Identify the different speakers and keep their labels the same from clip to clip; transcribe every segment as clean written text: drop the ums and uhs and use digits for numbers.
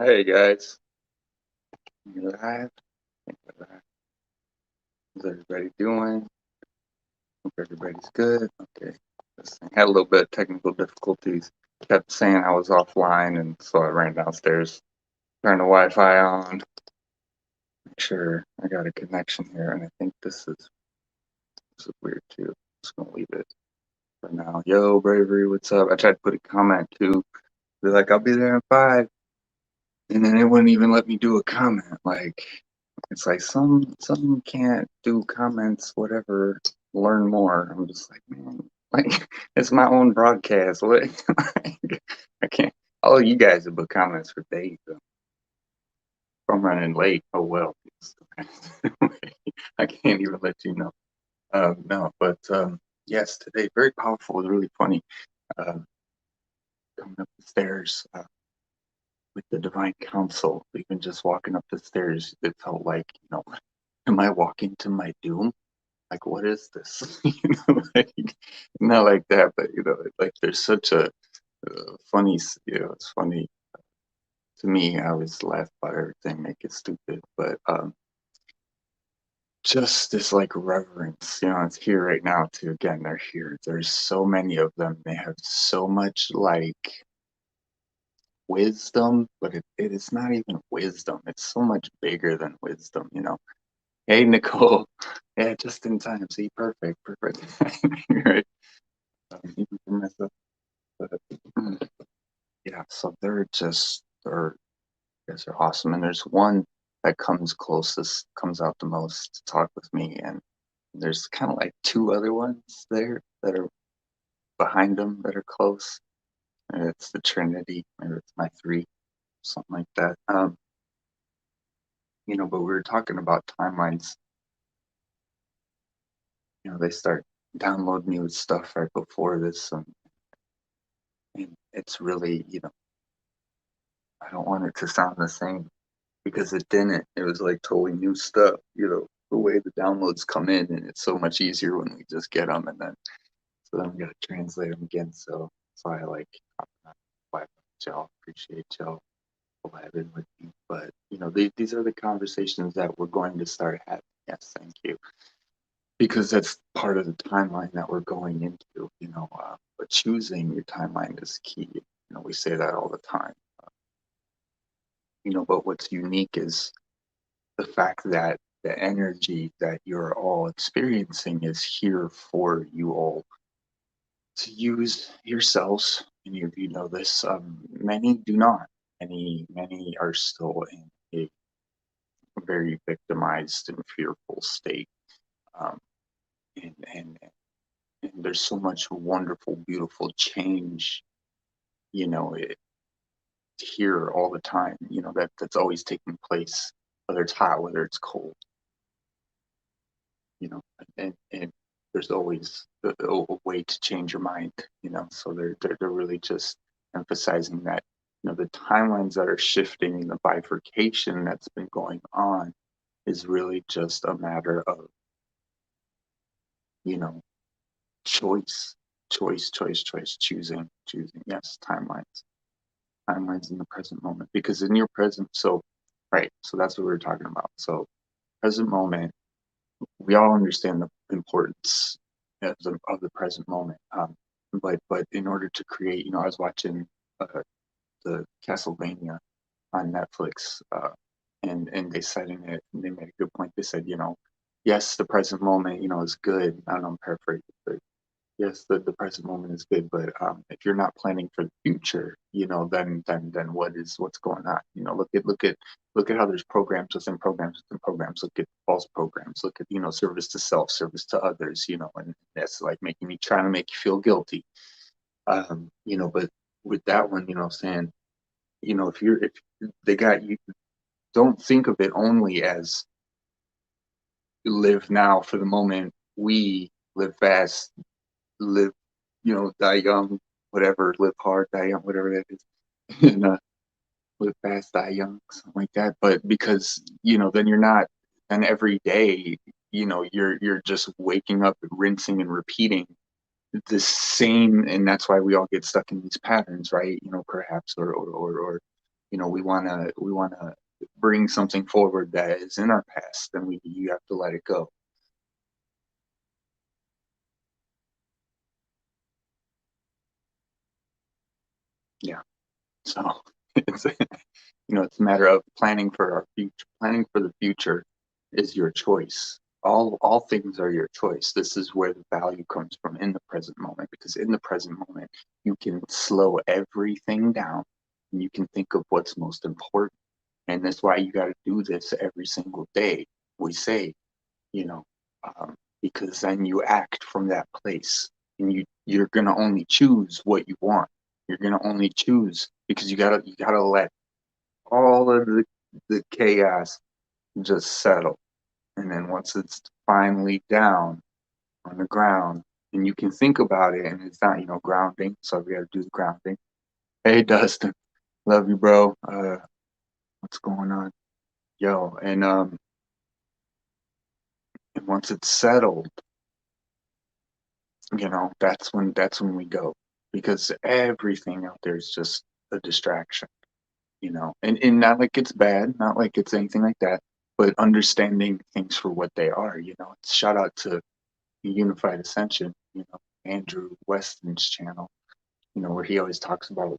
Speaker 1: Hey guys, you live? Think we're live. How's everybody doing? Hope everybody's good. Okay, this thing had a little bit of technical difficulties. Kept saying I was offline, and so I ran downstairs, turned the Wi-Fi on. Make sure I got a connection here, and I think this is weird too. Just gonna leave it for now. Yo, Bravery, what's up? I tried to put a comment too. Be like, I'll be there in 5, and then it wouldn't even let me do a comment. Like, it's like some can't do comments, whatever, learn more. I'm just like, man, like it's my own broadcast. What like, I can't all you guys have put comments for days. If I'm running late, oh well. I can't even let you know. No, but yes, today very powerful, really funny. Um, Coming up the stairs with the Divine Counsel, even just walking up the stairs, it felt like, am I walking to my doom? Like, what is this? Like, not like that, but like there's such a funny, it's funny to me. I always laugh about everything, make it stupid, but just this like reverence, it's here right now too. Again, they're here. There's so many of them. They have so much like wisdom, but it is not even wisdom. It's so much bigger than wisdom. Hey, Nicole. Yeah, just in time. See, perfect, perfect. Right. Even for myself. But, yeah, so they're guys are awesome. And there's one that comes out the most to talk with me, and there's kind of like two other ones there that are behind them that are close. And it's the Trinity, maybe it's my three, something like that. But we were talking about timelines. They start downloading new stuff right before this, and it's really, I don't want it to sound the same because it didn't. It was like totally new stuff, the way the downloads come in, and it's so much easier when we just get them, and then we got to translate them again. So I like y'all, appreciate y'all collabing with me. But these are the conversations that we're going to start having. Yes, thank you, because that's part of the timeline that we're going into. But choosing your timeline is key. We say that all the time. But what's unique is the fact that the energy that you're all experiencing is here for you all to use yourselves. And you know this. Many do not. Many are still in a very victimized and fearful state. Um, and there's so much wonderful, beautiful change. Here all the time. That's always taking place, whether it's hot, whether it's cold. you know, and there's always a way to change your mind. So they're really just emphasizing that, the timelines that are shifting, the bifurcation that's been going on is really just a matter of, you know, choice, choosing. Yes, timelines in the present moment, because in your present, so, right, so that's what we were talking about. So present moment, we all understand the importance of the present moment. But in order to create, I was watching the Castlevania on Netflix, and they said in it, and they made a good point. They said, yes, the present moment, is good. I don't know, I'm paraphrasing, but yes, the present moment is good. But if you're not planning for the future, then what's going on? Look at how there's programs within programs within programs. Look at false programs. Look at service to self, service to others. And that's like trying to make you feel guilty. But with that one, saying, if they got you, don't think of it only as live now for the moment. We live fast, live, die young, whatever, live hard, die young, whatever that is. And live fast, die young, something like that. But because, then you're not, and every day, you're just waking up and rinsing and repeating the same, and that's why we all get stuck in these patterns, right? Perhaps, or we want to bring something forward that is in our past, then you have to let it go. Yeah. So it's it's a matter of planning for our future. Planning for the future is your choice. All things are your choice. This is where the value comes from, in the present moment, because in the present moment you can slow everything down and you can think of what's most important. And that's why you got to do this every single day. We say, you know, because then you act from that place, and you're gonna only choose what you want. You're gonna only choose because you gotta let all of the chaos just settle. And then once it's finally down on the ground and you can think about it, and it's not, grounding. So we got to do the grounding. Hey, Dustin, love you, bro. What's going on? Yo, and once it's settled, that's when we go, because everything out there is just a distraction, and not like it's bad, not like it's anything like that, but understanding things for what they are. It's shout out to Unified Ascension, Andrew Weston's channel, where he always talks about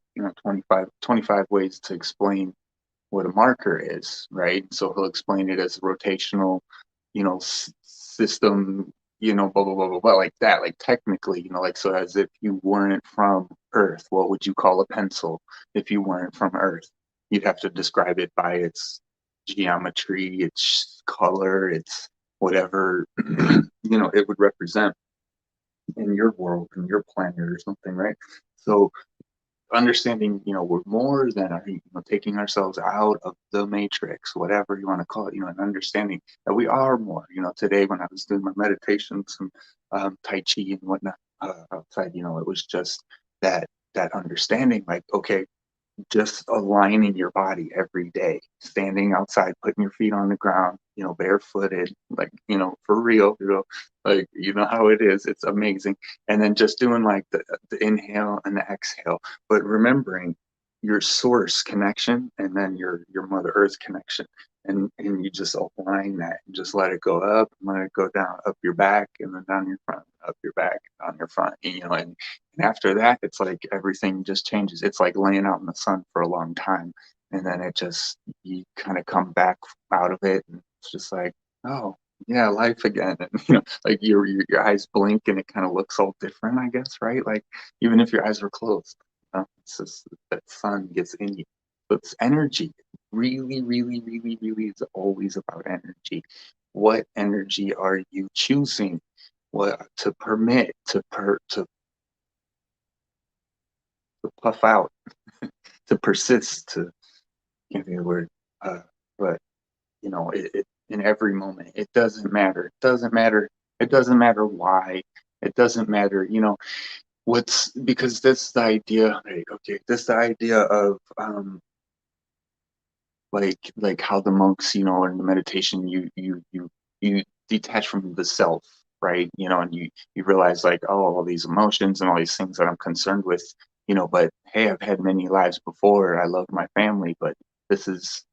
Speaker 1: 25 ways to explain what a marker is, right? So he'll explain it as a rotational, system, blah, blah, blah, blah, blah, like that, like technically, like, so as if you weren't from Earth, what would you call a pencil if you weren't from Earth? You'd have to describe it by its geometry, its color, its whatever, it would represent in your world, in your planet or something, right? So understanding, we're more than taking ourselves out of the matrix, whatever you want to call it, and understanding that we are more. Today when I was doing my meditations and Tai Chi and whatnot outside, it was just that understanding, like, okay, just aligning your body every day, standing outside, putting your feet on the ground, barefooted, like, for real, like, how it is. It's amazing. And then just doing like the inhale and the exhale, but remembering your source connection and then your Mother Earth connection. And you just align that and just let it go up and let it go down, up your back and then down your front, up your back, down your front, and after that, it's like everything just changes. It's like laying out in the sun for a long time. And then you kind of come back out of it. And it's just like, oh, yeah, life again. And, like your eyes blink and it kind of looks all different, I guess, right? Like, even if your eyes are closed, it's just that sun gets in you. But it's energy. Really, really, really, really is always about energy. What energy are you choosing? What to permit, to puff out, to persist, to can't think of the word, but in every moment, it doesn't matter. It doesn't matter. It doesn't matter why. It doesn't matter. What's because that's the idea. Right, okay, that's the idea of like how the monks, in the meditation, you detach from the self, right? And you realize, like, oh, all these emotions and all these things that I'm concerned with, but hey, I've had many lives before. I love my family, but this is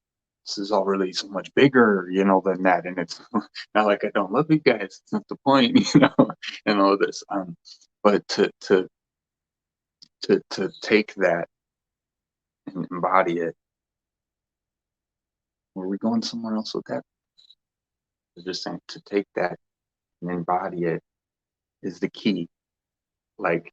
Speaker 1: this is all really so much bigger, than that. And it's not like I don't love you guys. It's not the point, and all this. But to take that and embody it. Were we going somewhere else with that? I was just saying, to take that and embody it is the key. Like,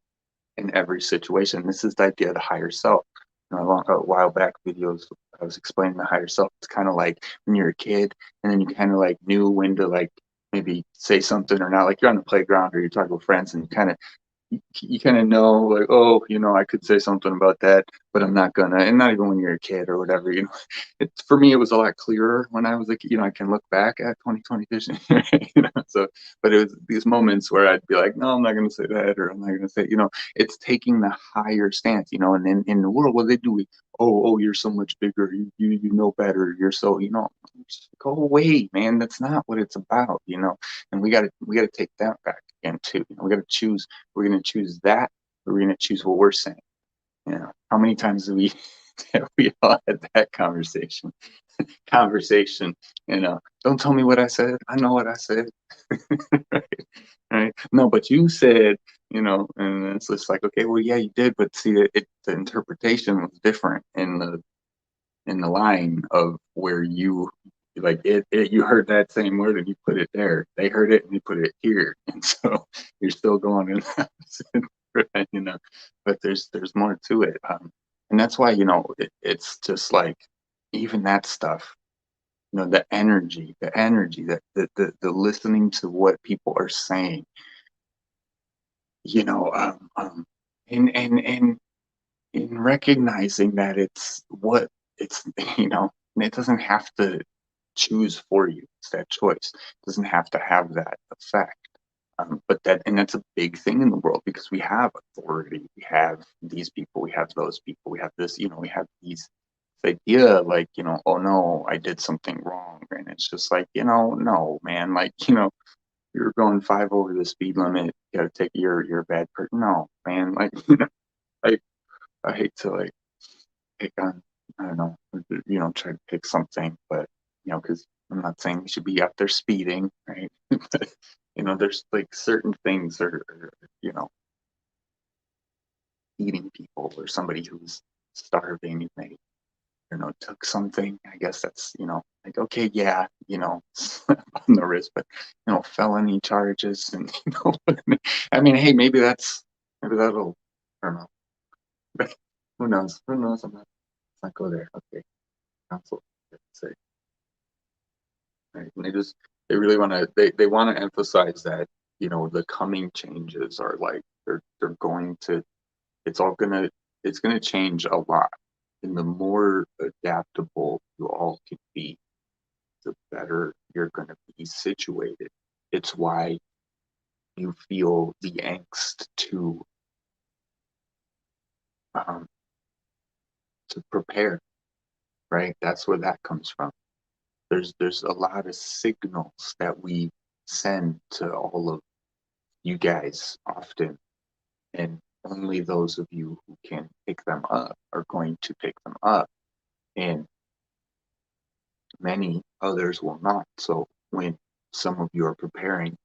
Speaker 1: in every situation, this is the idea of the higher self. A while back videos, I was explaining the higher self. It's kind of like when you're a kid, and then you kind of like knew when to, like, maybe say something or not. Like, you're on the playground or you're talking with friends, and you kind of know, like, oh, I could say something about that, but I'm not gonna. And not even when you're a kid or whatever. It's, for me, it was a lot clearer when I was like, I can look back at 2020 vision. So, but it was these moments where I'd be like, no, I'm not gonna say that, or I'm not gonna say, it's taking the higher stance, and in the world, what they do, oh, you're so much bigger, you know better, you're so, just go away, man. That's not what it's about, and we gotta take that back again too. We gotta choose. We're gonna choose that, or we're gonna choose what we're saying. How many times do we we all had that conversation. Don't tell me what I said. I know what I said. Right? Right? No, but you said, and it's just like, okay, well, yeah, you did, but see, the interpretation was different in the line of where you like you heard that same word and you put it there. They heard it and you put it here, and so you're still going in that, but there's more to it, and that's why it's just like even that stuff, the energy that the listening to what people are saying, you know um, um and in recognizing that it's and it doesn't have to choose for you. It's that choice. It doesn't have to have that effect. But that's a big thing in the world because we have authority. We have these people. We have those people. We have this. We have this idea like oh no, I did something wrong, and it's just like no man, like you're going 5 over the speed limit. You got to take you're a bad person. No man, like I I hate to like pick on, I don't know, try to pick something, but, because I'm not saying we should be out there speeding, right? But, there's like certain things are, you know, eating people or somebody who's starving and they, took something. I guess that's, like, okay, yeah, slap on the wrist, but, felony charges and, I mean, hey, maybe that'll, I don't know, but who knows? Who knows? Let's not go there. Okay. Counsel, say, right? And they really want to they want to emphasize that the coming changes are like they're going to it's all gonna it's gonna change a lot, and the more adaptable you all can be, the better you're gonna be situated. It's why you feel the angst um, to prepare, right? That's where that comes from. There's a lot of signals that we send to all of you guys often, and only those of you who can pick them up are going to pick them up, and many others will not. So when some of you are preparing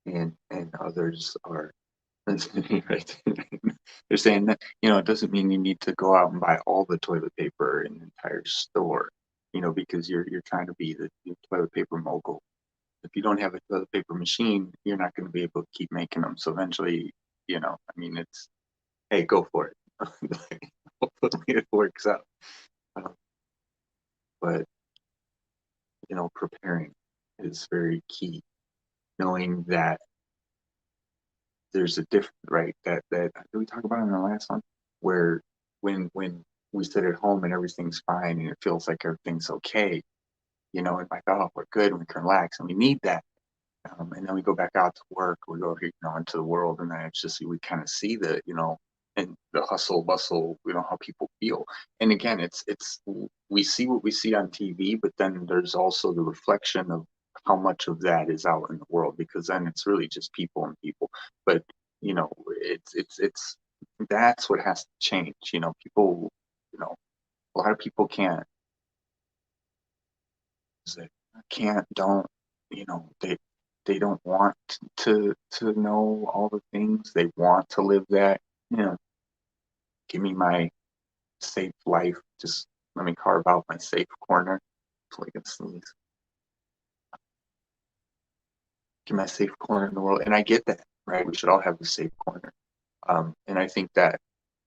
Speaker 1: and others are right, they're saying that it doesn't mean you need to go out and buy all the toilet paper in the entire store, because you're trying to be the toilet paper mogul. If you don't have a toilet paper machine, you're not going to be able to keep making them. So eventually, I mean, it's, hey, go for it. Hopefully it works out. Um, but, preparing is very key. Knowing that there's a different, right? That did we talk about in the last one? Where when we sit at home and everything's fine and it feels like everything's okay, and like, oh, we're good and we can relax and we need that. And then we go back out to work, we go, into the world, and then it's just we kind of see and the hustle bustle, how people feel. And again, it's we see what we see on TV, but then there's also the reflection of how much of that is out in the world, because then it's really just people and people. But it's that's what has to change. People, a lot of people don't they don't want to know all the things. They want to live that, give me my safe life, just let me carve out my safe corner so I can sneeze. Give my safe corner in the world. And I get that, right? We should all have a safe corner. And I think that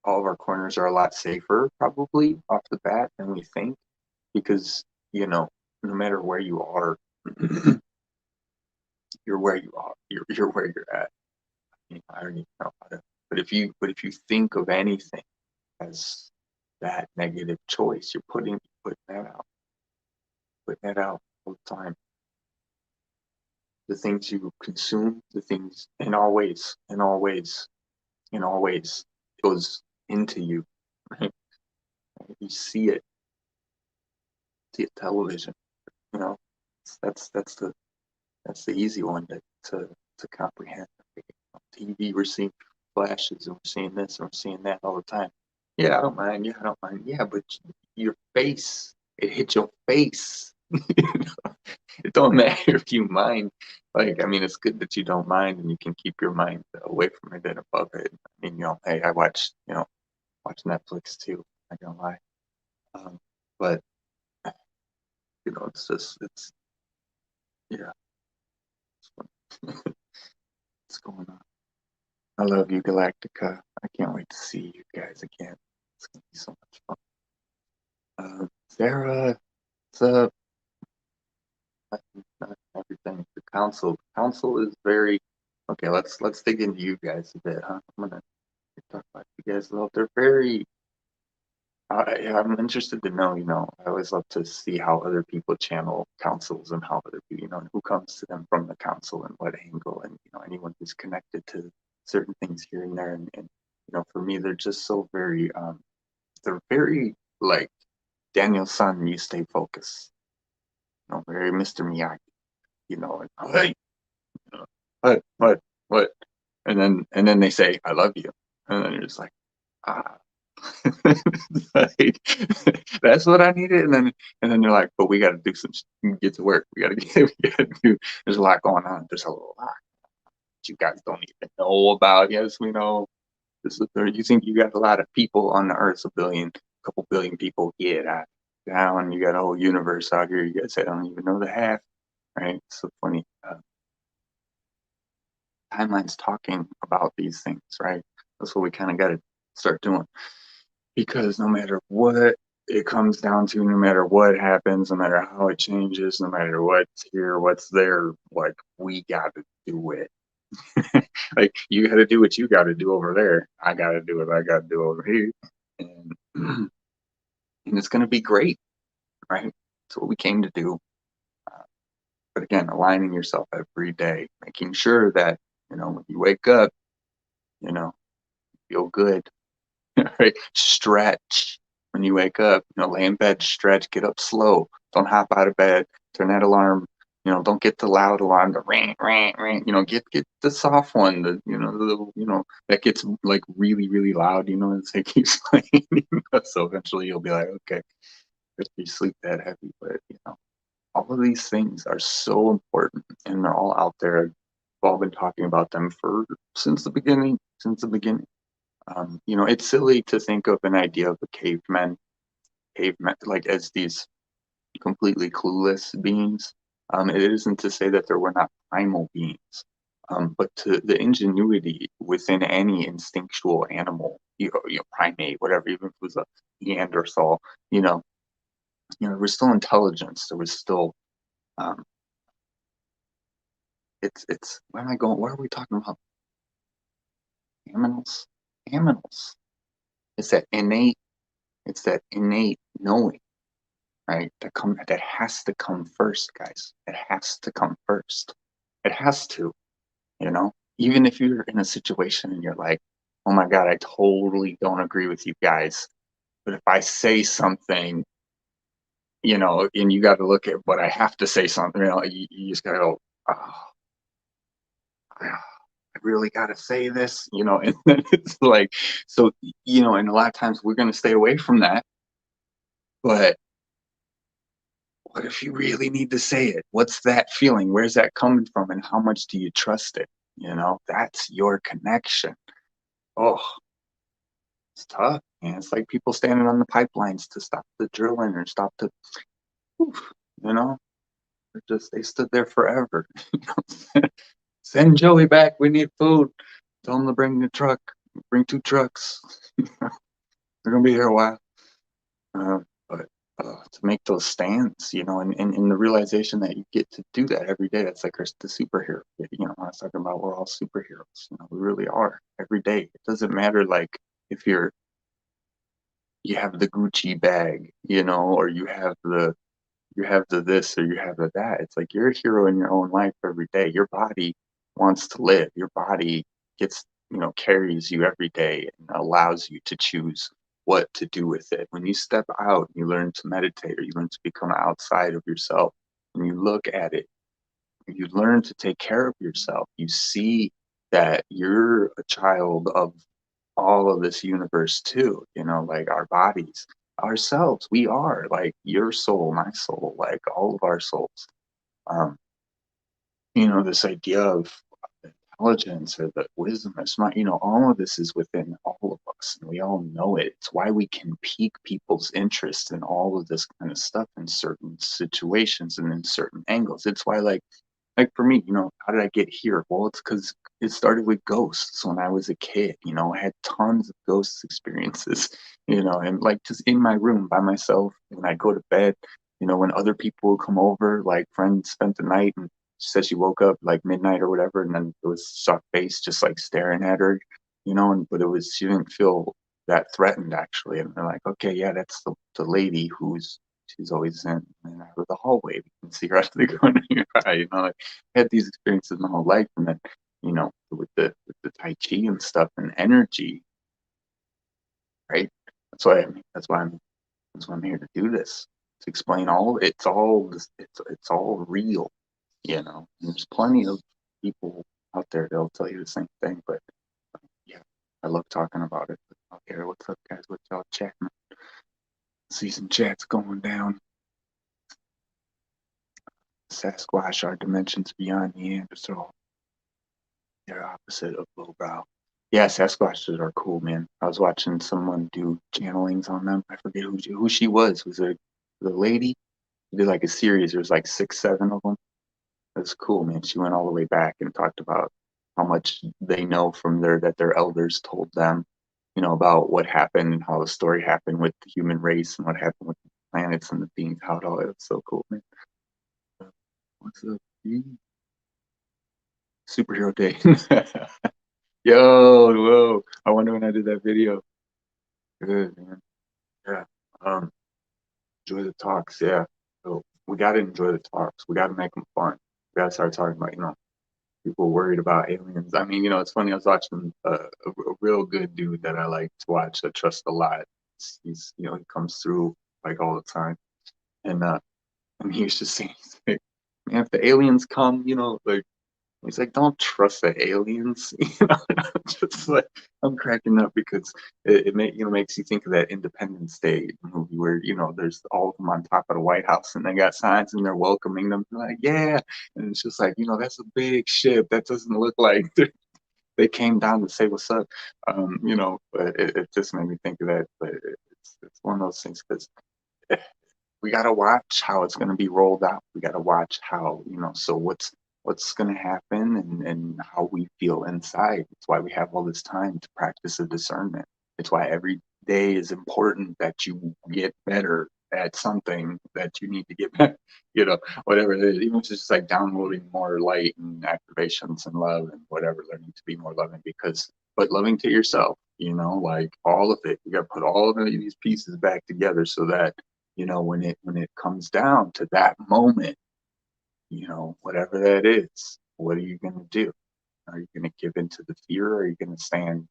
Speaker 1: all of our corners are a lot safer probably off the bat than we think, because no matter where you are, you're where you are. You're where you're at. I don't even know how to. But if you think of anything as that negative choice, you're putting that out all the time. The things you consume, the things, in all ways, goes into you. Right? You see it television. You know, that's the easy one to comprehend. TV, we're seeing flashes and we're seeing this and we're seeing that all the time. Yeah, I don't mind. Yeah, I don't mind. Yeah, but your face, it hit your face. It don't matter if you mind. Like, I mean, it's good that you don't mind and you can keep your mind away from it and above it. I mean, hey, I watch Netflix too. I'm not gonna lie. But it's just, yeah, what's going on? I love you, Galactica. I can't wait to see you guys again. It's gonna be so much fun. Sarah, what's up? Everything. The council is very okay. Let's dig into you guys a bit, huh? I'm gonna talk about you guys a little. They're very. I'm interested to know. I always love to see how other people channel councils and how other people, who comes to them from the council and what angle, and anyone who's connected to certain things here and there, and for me, they're just so very. They're very like Daniel-san. You stay focused. Very Mr. Miyagi. And, hey, what, what? And then they say, I love you. And then you're just like, ah. Like, that's what I needed. And then they're like, but we got to do some, get to work. We got to do, there's a lot going on. There's a lot that you guys don't even know about. Yes, we know. You think you got a lot of people on the earth, couple billion people. Yeah, down. You got a whole universe out here. You guys, I don't even know the half. Right? It's so funny. Timeline's talking about these things, right? That's what we kind of got to start doing. Because no matter what it comes down to, no matter what happens, no matter how it changes, no matter what's here, what's there, like we got to do it. Like you got to do what you got to do over there. I got to do what I got to do over here, and and it's gonna be great, right? That's what we came to do. But again, aligning yourself every day, making sure that when you wake up, you know, feel good. Right? Stretch when you wake up. Lay in bed, stretch, get up slow. Don't hop out of bed. Turn that alarm. Don't get the loud alarm, the ring, ring, ring. Get the soft one, that gets like really, really loud. It keeps playing. So eventually you'll be like, okay, if you sleep that heavy, but all of these things are so important, and they're all out there. We've all been talking about them since the beginning. It's silly to think of an idea of a cavemen like as these completely clueless beings. It isn't to say that there were not primal beings, but to the ingenuity within any instinctual animal, primate, whatever, even if it was a Neanderthal, there was still intelligence. There was still, um, it's. Where am I going? What are we talking about? Aminals, aminals. It's that innate. It's that innate knowing, right? That has to come first, guys. It has to come first. It has to, you know. Even if you're in a situation and you're like, "Oh my God, I totally don't agree with you guys," but if I say something, and you got to look at what I have to say something, you just gotta go, "Oh, I really got to say this," and then it's like, so, and a lot of times we're gonna stay away from that, but what if you really need to say it? What's that feeling? Where's that coming from? And how much do you trust it? That's your connection. Oh, it's tough. And it's like people standing on the pipelines to stop the drilling or stop the, oof, you know, they stood there forever. Send Joey back. We need food. Tell him to bring the truck. Bring 2 trucks. They're going to be here a while. But to make those stands, and the realization that you get to do that every day, that's like the superhero. I was talking about, we're all superheroes. We really are every day. It doesn't matter like if you have the Gucci bag, or you have the this or you have the that. It's like you're a hero in your own life every day. Your body wants to live. Your body gets, carries you every day and allows you to choose what to do with it. When you step out, you learn to meditate, or you learn to become outside of yourself, and you look at it, you learn to take care of yourself. You see that you're a child of all of this universe too, you know, like our bodies, ourselves, we are like your soul, my soul, like all of our souls. Um, you know, this idea of intelligence or the wisdom or smart, you know, all of this is within all of us and we all know it. It's why we can pique people's interest in all of this kind of stuff in certain situations and in certain angles. It's why like for me, you know, how did I get here? Well, it's because it started with ghosts when I was a kid. You know, I had tons of ghost experiences, you know, and like just in my room by myself when I go to bed, you know, when other people would come over, like friends spent the night and she said she woke up like midnight or whatever, and then it was shock face just like staring at her, you know, and but it was she didn't feel that threatened actually. And they're like, okay, yeah, that's the lady who's she's always in out of the hallway. We can see her out of the corner of your eye. You know, like I had these experiences my whole life, and then you know, with the Tai Chi and stuff and energy, right? That's why I'm here to do this to explain all. It's all real, you know. And there's plenty of people out there that'll tell you the same thing, but yeah, I love talking about it. Okay, what's up, guys? What y'all chatting? See some chats going down. Sasquatch are dimensions beyond Neanderthal. They're opposite of lowbrow. Yeah, Sasquatches are cool, man. I was watching someone do channelings on them. I forget who she was. Was it the lady? She did like a series. There was like 6, 7 of them. That's cool, man. She went all the way back and talked about how much they know from their elders told them, you know, about what happened and how the story happened with the human race and what happened with the planets and the beings. How it all. It's so cool, man. What's up? Superhero day. Yo, whoa. I wonder when I did that video. Good, man. Yeah. Um, enjoy the talks. Yeah. So we got to enjoy the talks. We got to make them fun. We got to start talking about, you know, people worried about aliens. I mean, you know, it's funny. I was watching a real good dude that I like to watch. I trust a lot. He's you know, he comes through like all the time. And, and he was just saying, he's like, man, if the aliens come, you know, like, he's like, don't trust the aliens. You know, just like I'm cracking up because you know makes you think of that Independence Day movie where you know there's all of them on top of the White House and they got signs and they're welcoming them. They're like, yeah, and it's just like you know that's a big ship that doesn't look like they came down to say what's up. You know, but it just made me think of that. But it's one of those things because we got to watch how it's going to be rolled out. We got to watch how, you know, so what's going to happen and how we feel inside. It's why we have all this time to practice the discernment. It's why every day is important that you get better at something that you need to get better, you know, whatever it is. Even if it's just like downloading more light and activations and love and whatever, learning to be more loving because, but loving to yourself, you know, like all of it. You got to put all of these pieces back together so that you know when it comes down to that moment, you know whatever that is, what are you going to do? Are you going to give into the fear or are you going to stand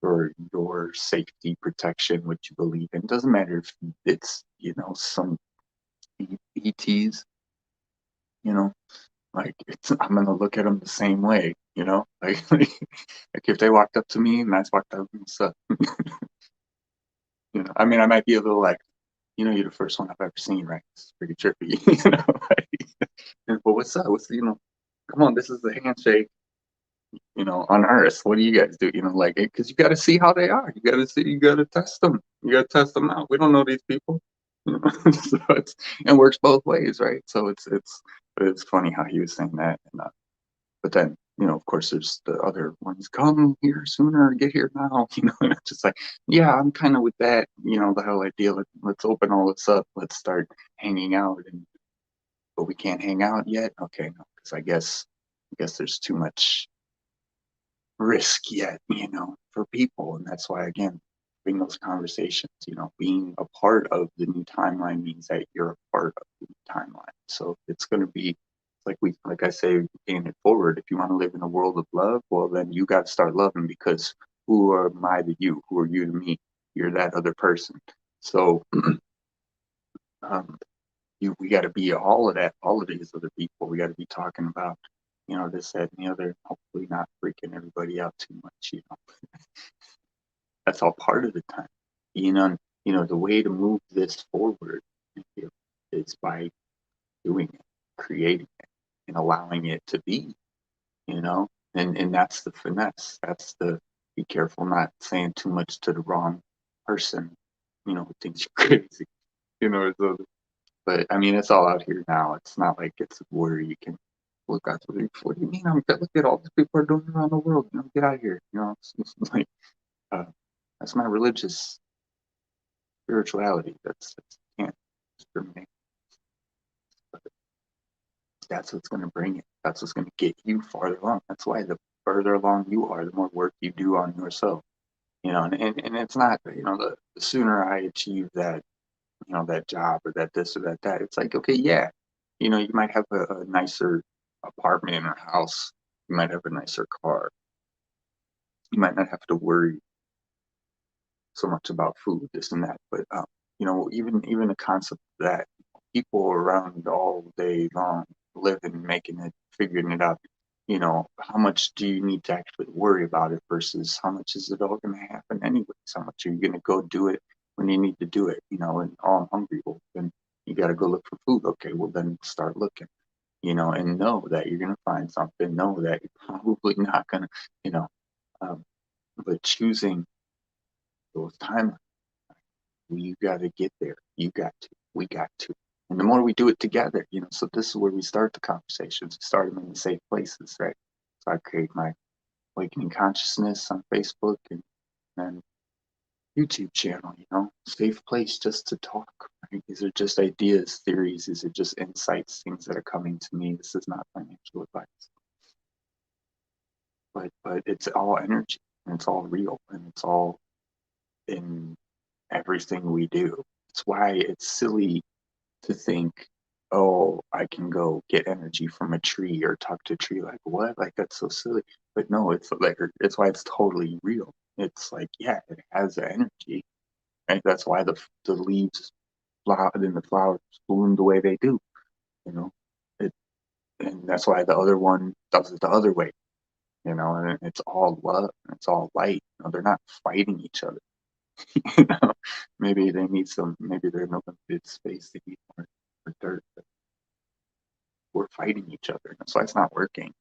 Speaker 1: for your safety protection what you believe in? Doesn't matter if it's you know some ETs, you know, like I'm going to look at them the same way, you know, like if they walked up to me and I just walked up and stuff, you know, I mean I might be a little like, you know, you're the first one I've ever seen, right? It's pretty trippy, you know. But what's up? What's you know? Come on, this is the handshake, you know, on Earth. What do you guys do? You know, like because you got to see how they are. You got to see. You got to test them. You got to test them out. We don't know these people, you know? So it's and works both ways, right? So it's funny how he was saying that, and but then you know, of course, there's the other ones. Come here sooner, get here now. You know, and it's just like, yeah, I'm kind of with that. You know, the whole idea. Let's open all this up. Let's start hanging out, and but we can't hang out yet. Okay, no, because I guess there's too much risk yet, you know, for people, and that's why again, bring those conversations. You know, being a part of the new timeline means that you're a part of the new timeline. So it's going to be like I say, paying it forward. If you want to live in a world of love, well, then you got to start loving because who am I to you? Who are you to me? You're that other person. So um, we got to be all of that, all of these other people. We got to be talking about, you know, this, that, and the other. Hopefully, not freaking everybody out too much, you know. That's all part of the time. You know, the way to move this forward is by doing it, creating it, and allowing it to be, you know? And that's the finesse. That's the be careful not saying too much to the wrong person, you know, who thinks you're crazy, you know. So, but I mean, it's all out here now. It's not like it's where you can look at. What do you mean? Look at all these people are doing around the world. You know, get out of here. You know, it's like uh, that's my religious spirituality. That's can't discriminate. But that's what's going to bring it. That's what's going to get you farther along. That's why the further along you are, the more work you do on yourself. You know, and it's not, you know, the sooner I achieve that, you know, that job or that this or that, it's like, okay, yeah, you know, you might have a nicer apartment or house. You might have a nicer car. You might not have to worry so much about food, this and that. But you know, even the concept that people around all day long living, making it, figuring it out. You know, how much do you need to actually worry about it versus how much is it all going to happen anyways? How much are you going to go do it when you need to do it? You know, and oh, I'm hungry. Well, then you got to go look for food. Okay, well then start looking. You know, and know that you're going to find something. Know that you're probably not going to. You know, um, but choosing those timelines. You got to get there. You got to. We got to. And the more we do it together, you know, so this is where we start the conversations. We start them in the safe places, right? So I create my Awakening Consciousness on Facebook and YouTube channel, you know, safe place just to talk, right? These are just ideas, theories. These are just insights, things that are coming to me. This is not financial advice, but it's all energy and it's all real and it's all in everything we do. It's why it's silly to think, oh, I can go get energy from a tree or talk to a tree. Like, what? Like, that's so silly. But no, it's like, it's why it's totally real. It's like, yeah, it has the energy. Right? That's why the leaves flower and the flowers bloom the way they do, you know? It, and that's why the other one does it the other way, you know? And it's all love and it's all light. You know, they're not fighting each other. You know, maybe they need some. Maybe they're in a limited space. They need more dirt. But we're fighting each other. That's why it's not working.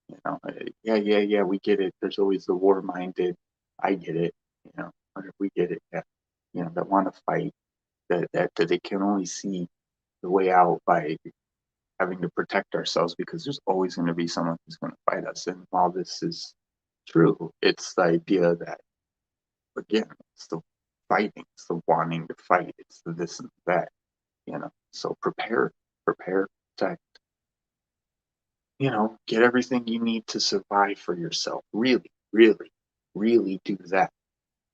Speaker 1: You know, yeah. We get it. There's always the war-minded. I get it. You know, we get it. Yeah, you know, that want to fight. That they can only see the way out by having to protect ourselves because there's always going to be someone who's going to fight us. And while this is true, it's the idea that again, it's the fighting, it's the wanting to fight, it's the this and that. You know, so prepare, protect, you know, get everything you need to survive for yourself. Really do that.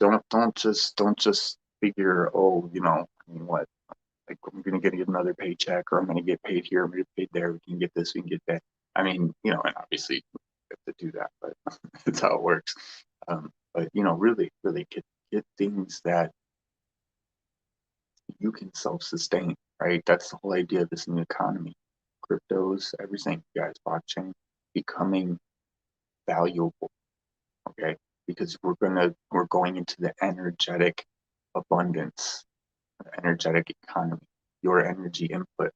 Speaker 1: Don't just figure, oh, you know, I mean, what, like I'm gonna get another paycheck or I'm gonna get paid here, I'm gonna get paid there, we can get this, we can get that. I mean, you know, and obviously you have to do that, but that's how it works. But you know, really get things that you can self-sustain, right? That's the whole idea of this new economy. Cryptos, everything, guys, blockchain, becoming valuable, okay? Because we're going into the energetic abundance, energetic economy, your energy input,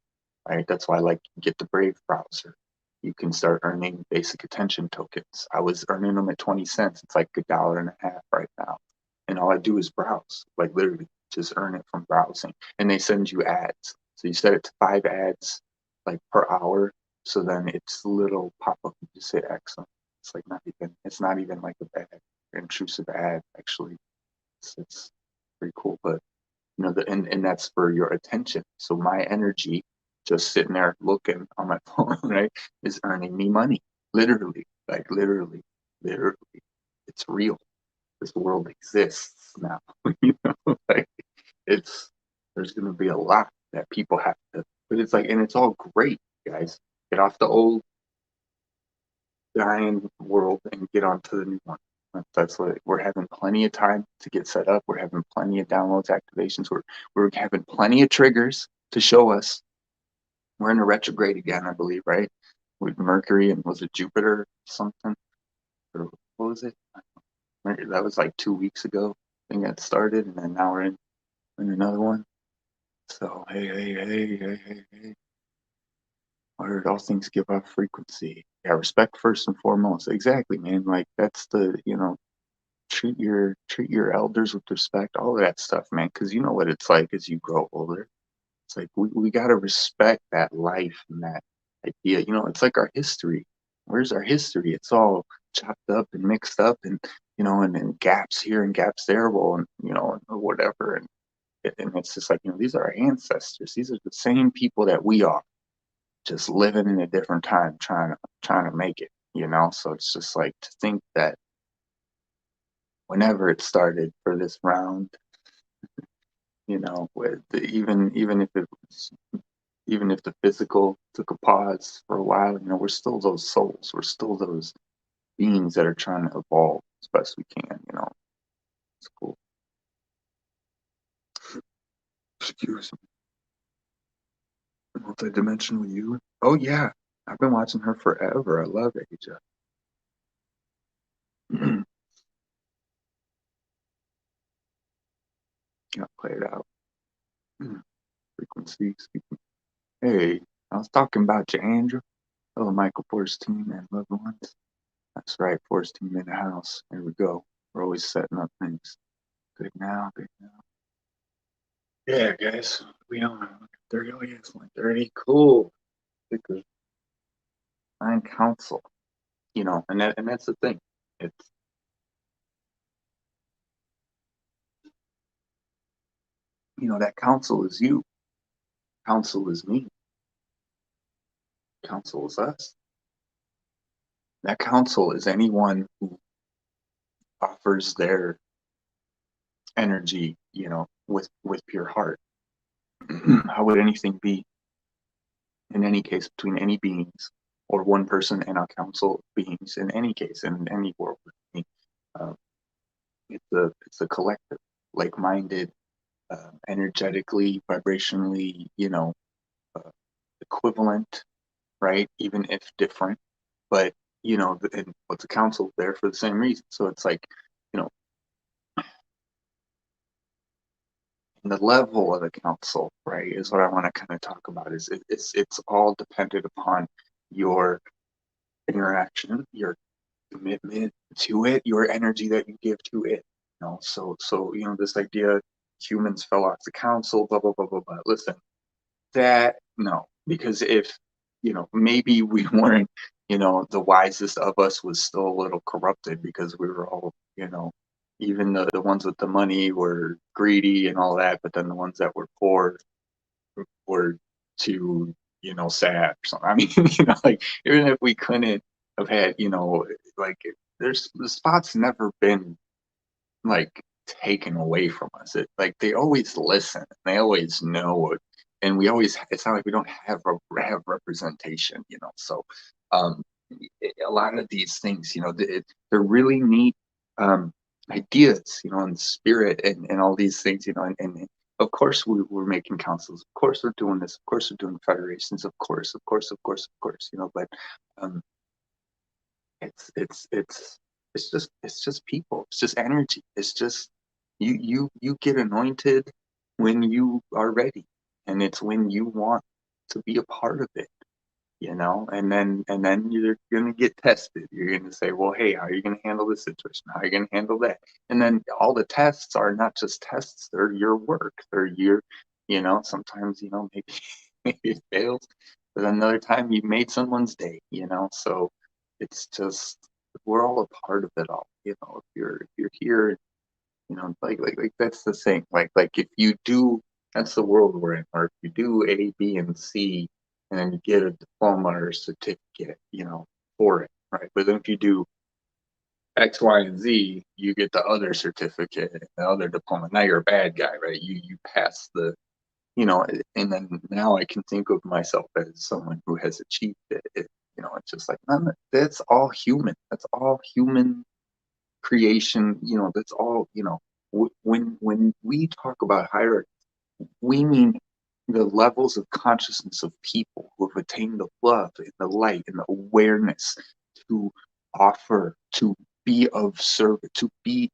Speaker 1: right? That's why I like get the Brave browser. You can start earning basic attention tokens. I was earning them at 20 cents. It's like $1.50 right now. And all I do is browse, like literally just earn it from browsing. And they send you ads. So you set it to 5 ads like per hour. So then it's little pop up. You just say X. It's like it's not even like a bad intrusive ad actually. It's pretty cool. But you know, and that's for your attention. So my energy just sitting there looking on my phone, right, is earning me money. Literally, like literally. It's real. This world exists now. You know, like it's there's gonna be a lot that people have to but it's like and it's all great, guys. Get off the old dying world and get onto the new one. That's what we're having plenty of time to get set up. We're having plenty of downloads, activations. We're having plenty of triggers to show us we're in a retrograde again, I believe, right? With Mercury and was it Jupiter or something? Or what was it? That was like 2 weeks ago. I think that started, and then now we're in another one. So hey. Where all things give off frequency. Yeah, respect first and foremost. Exactly, man. Like that's the treat your elders with respect. All of that stuff, man. Because you know what it's like as you grow older. It's like we got to respect that life and that idea. It's like our history. Where's our history? It's all chopped up and mixed up, and and gaps here and gaps there. Well, and or whatever, and it's just like these are our ancestors. These are the same people that we are, just living in a different time, trying to make it. So it's just like to think that whenever it started for this round, with even if the physical took a pause for a while, we're still those souls. We're still those beings that are trying to evolve as best we can. It's cool. Excuse me. Multidimensional you. Oh yeah, I've been watching her forever. I love Aja. Gotta play it out. Frequency. Hey, I was talking about you, Andrew. Hello, Michael, Force team, and loved ones. That's right, Force team in the house. Here we go. We're always setting up things. Good now. Yeah, guys, we on 30. Oh, yes, 130. Cool. Because Divine Counsel, and that's the thing. It's that counsel is you. Counsel is me. Counsel is us. That counsel is anyone who offers their energy, with pure heart. How would anything be in any case between any beings or one person and a council of beings in any case in any world? Uh, it's a collective, like-minded, energetically, vibrationally, uh, equivalent, right? Even if different, but and what's a council there for the same reason. So it's like, you know, the level of the council, right, is what I want to kind of talk about. It's all dependent upon your interaction, your commitment to it, your energy that you give to it. So this idea humans fell off the council, blah blah blah blah blah. Listen, that no, because if maybe we weren't, the wisest of us was still a little corrupted because we were all, even the ones with the money were greedy and all that, but then the ones that were poor were too, sad or something. I mean, like even if we couldn't have had, like there's the spot's never been like taken away from us. Like they always listen, they always know what, and we always. It's not like we don't have representation, So, um, a lot of these things, they're really neat ideas, and spirit and all these things, and of course we're making councils. Of course we're doing this. Of course we're doing federations. Of course, but um, it's just people. It's just energy. It's just you get anointed when you are ready, and it's when you want to be a part of it, and then you're gonna get tested. You're gonna say, well, hey, how are you gonna handle this situation? How are you gonna handle that? And then all the tests are not just tests, they're your work. They're your, sometimes, maybe maybe it fails, but another time you made someone's day, so it's just we're all a part of it all. If you're here, like that's the thing. Like if you do, that's the world we're in. Or if you do A, B, and C, and then you get a diploma or a certificate, for it, right? But then if you do X, Y, and Z, you get the other certificate, the other diploma. Now you're a bad guy, right? You pass the, and then now I can think of myself as someone who has achieved it. It's just like that's all human. That's all human creation. That's all. When we talk about hierarchy, we mean the levels of consciousness of people who have attained the love and the light and the awareness to offer, to be of service, to be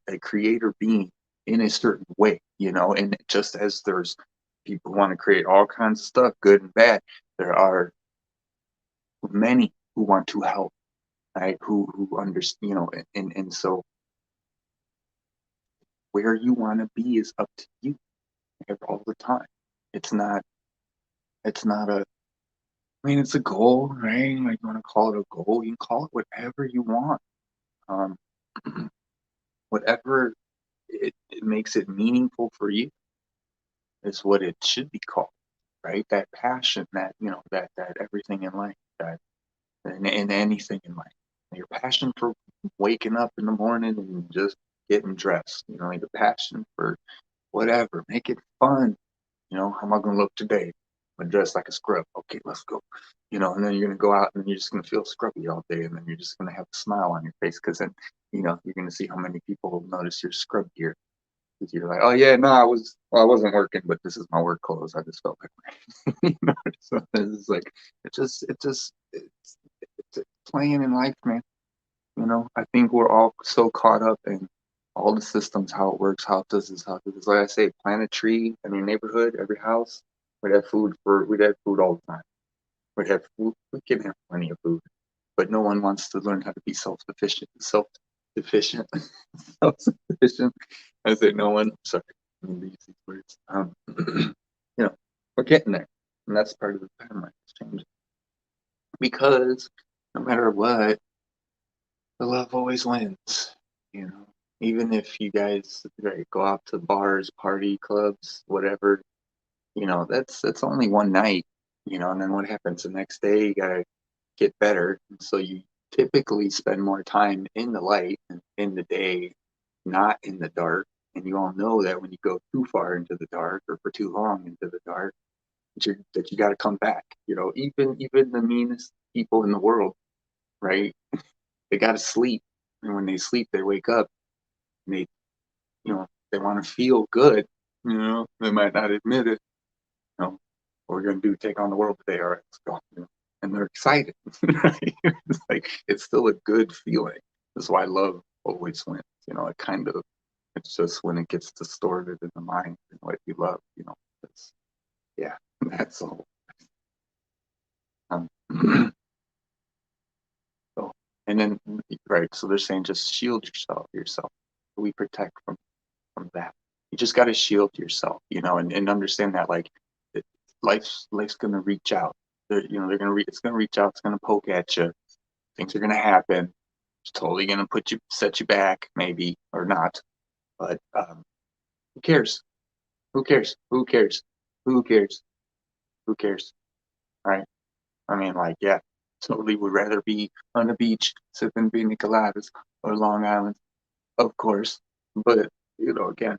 Speaker 1: a creator being in a certain way, you know. And just as there's people who want to create all kinds of stuff, good and bad, there are many who want to help, right? Who understand, you know, and so where you want to be is up to you all the time. It's not a, I mean, it's a goal, right? Like, you want to call it a goal, you can call it whatever you want. Um, whatever it makes it meaningful for you is what it should be called, right? That passion, that, you know, that everything in life, that in anything in life, your passion for waking up in the morning and just getting dressed, you know, your passion for whatever, make it fun. You know, how am I going to look today? I'm dressed like a scrub. Okay, let's go. You know, and then you're going to go out and you're just going to feel scrubby all day. And then you're just going to have a smile on your face because then, you know, you're going to see how many people will notice your scrub gear. Because you're like, oh, yeah, no, I wasn't working, but this is my work clothes. I just felt like, you know, so it's like, it's playing in life, man. You know, I think we're all so caught up in all the systems, how it works, how it does this, how it does this. Like I say, plant a tree in your neighborhood, every house. We'd have food all the time. We'd have food. We can have plenty of food, but no one wants to learn how to be self-sufficient. Self-sufficient. Self-sufficient. I say no one. Sorry, I mean, these words. You know, we're getting there, and that's part of the paradigm change. Because no matter what, the love always wins, you know. Even if you guys, right, go out to bars, party, clubs, whatever, you know, that's only one night, you know, and then what happens the next day? You gotta get better. And so you typically spend more time in the light and in the day, not in the dark. And you all know that when you go too far into the dark or for too long into the dark, that you got to come back. You know, even the meanest people in the world, right? They got to sleep, and when they sleep, they wake up and they, you know, they want to feel good. You know, they might not admit it. You know, what we're gonna do, take on the world today. All right, let's go. You know, and they're excited. Right? It's like it's still a good feeling. That's why love always wins. You know, it kind of, it's just when it gets distorted in the mind and what you love. You know, it's, yeah, that's all. Um, so, and then, right, so they're saying just shield yourself. We protect from that. You just got to shield yourself, you know, and understand that, like, life's gonna reach out. You know, it's gonna reach out. It's gonna poke at you. Things are gonna happen. It's totally gonna set you back, maybe or not. But who cares? Who cares? Who cares? Who cares? Who cares? Right? I mean, like, yeah, totally would rather be on the beach sipping pina coladas or Long Island, of course. But you know, again,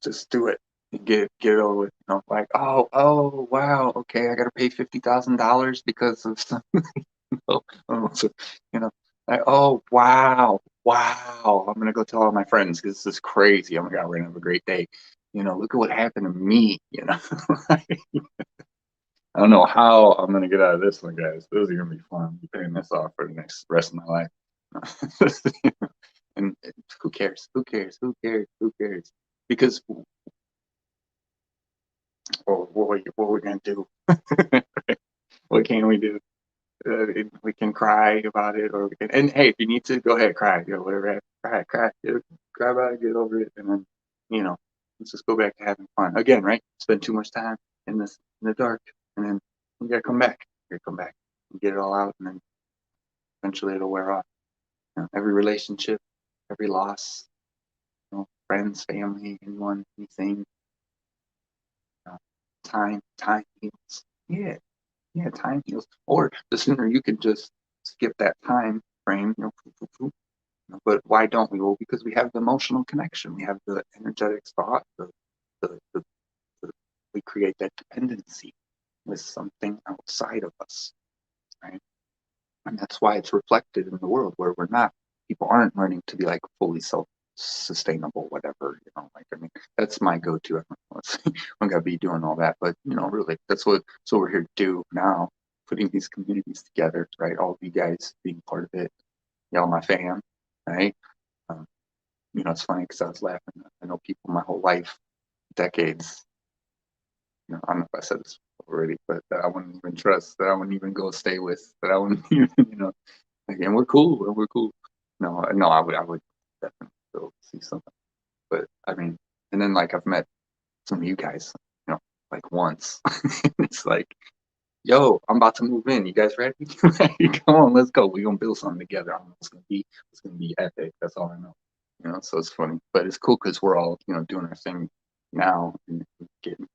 Speaker 1: just do it. Get it over with. You know, like, oh wow, okay, I gotta pay $50,000 because of some, you know, so, you know, like, oh wow, I'm gonna go tell all my friends because this is crazy. Oh my god, we're gonna have a great day. You know, look at what happened to me. You know, I don't know how I'm gonna get out of this one, guys. This is gonna be fun. I'm paying this off for the next rest of my life. And who cares? Who cares? Who cares? Who cares? Because what are we gonna do? What can we do? We can cry about it, or we can. And hey, if you need to, go ahead, cry. You know, whatever, cry, cry about it, get over it, and then, you know, let's just go back to having fun again, right? Spend too much time in the dark, and then we gotta come back. We gotta come back and get it all out, and then eventually it'll wear off. You know, every relationship, every loss, you know, friends, family, anyone, anything. Time heals. Yeah, yeah, time heals. Or the sooner you can just skip that time frame, you know, but why don't we? Well, because we have the emotional connection. We have the energetic thought. The, the, the we create that dependency with something outside of us, right? And that's why it's reflected in the world where we're not. People aren't learning to be like fully self-sustainable, whatever. You know, like, I mean, that's my go-to. I'm gonna be doing all that, but you know, really, that's what we're here to do now. Putting these communities together, right? All of you guys being part of it, y'all my fam, right? Um, it's funny because I was laughing. I know people my whole life, decades. I don't know if I said this already, but that I wouldn't even trust, that I wouldn't even go stay with, that I wouldn't even, again, we're cool, we're cool. No, I would definitely go see something. But I mean, and then like I've met some of you guys, like once. It's like, yo, I'm about to move in. You guys ready? Come on, let's go. We're gonna build something together. I don't know it's gonna be epic. That's all I know. So it's funny. But it's cool because we're all, doing our thing now and getting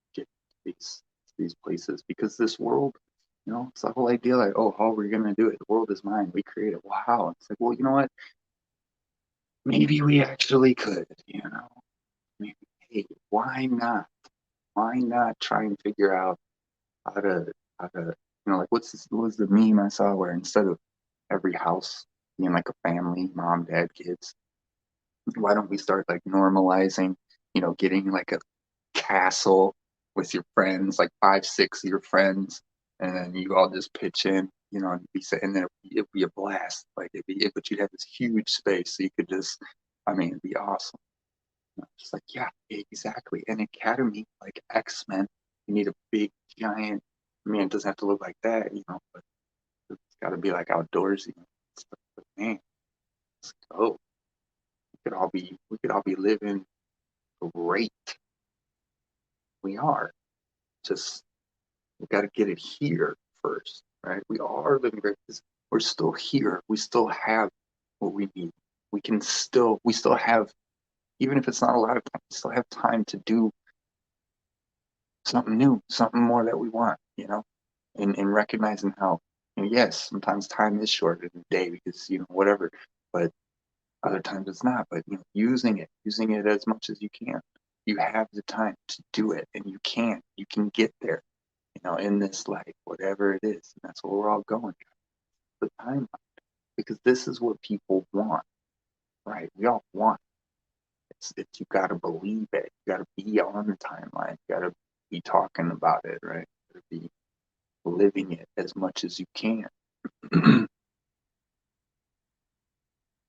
Speaker 1: these places because this world, it's the whole idea like, oh, how are we gonna do it? The world is mine. We create it. Wow. It's like, well, you know what? Maybe we actually could. Maybe, hey, why not? Why not try and figure out how to like what's the meme I saw where instead of every house being like a family, mom, dad, kids, why don't we start like normalizing, getting like a castle with your friends, like 5, 6 of your friends, and then you all just pitch in, and and then it'd be a blast. Like but you'd have this huge space, so you could just, I mean, it'd be awesome. Just like, yeah, exactly. An academy like X-Men, you need a big giant. I mean, it doesn't have to look like that, but it's got to be like outdoorsy. But man, let's go. We could all be living great. We are. Just we got to get it here first, right? We are living great because we're still here. We still have what we need. We still have, even if it's not a lot of time, we still have time to do something new, something more that we want, and recognizing how, yes, sometimes time is short in the day because, whatever, but other times it's not. But, using it as much as you can. You have the time to do it and you can get there, in this life, whatever it is. And that's what we're all going. The timeline, because this is what people want, right? We all want. It's you got to believe it. You got to be on the timeline. You got to be talking about it, right? You got to be living it as much as you can.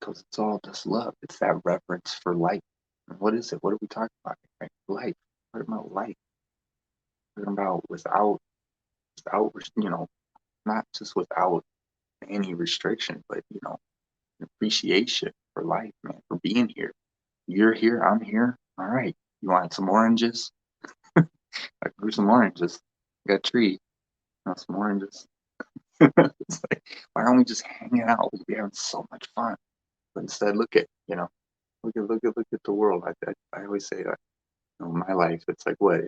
Speaker 1: Because it's all just love. It's that reverence for life. And what is it? What are we talking about? Right? Life. We're talking about life. We're talking about without, not just without any restriction, but, appreciation for life, man, for being here. You're here. I'm here. All right. You want some oranges? I grew some oranges. I got a tree. Some oranges. It's like, why aren't we just hanging out? We'd be having so much fun. But instead, look at the world. I always say that, my life, it's like what,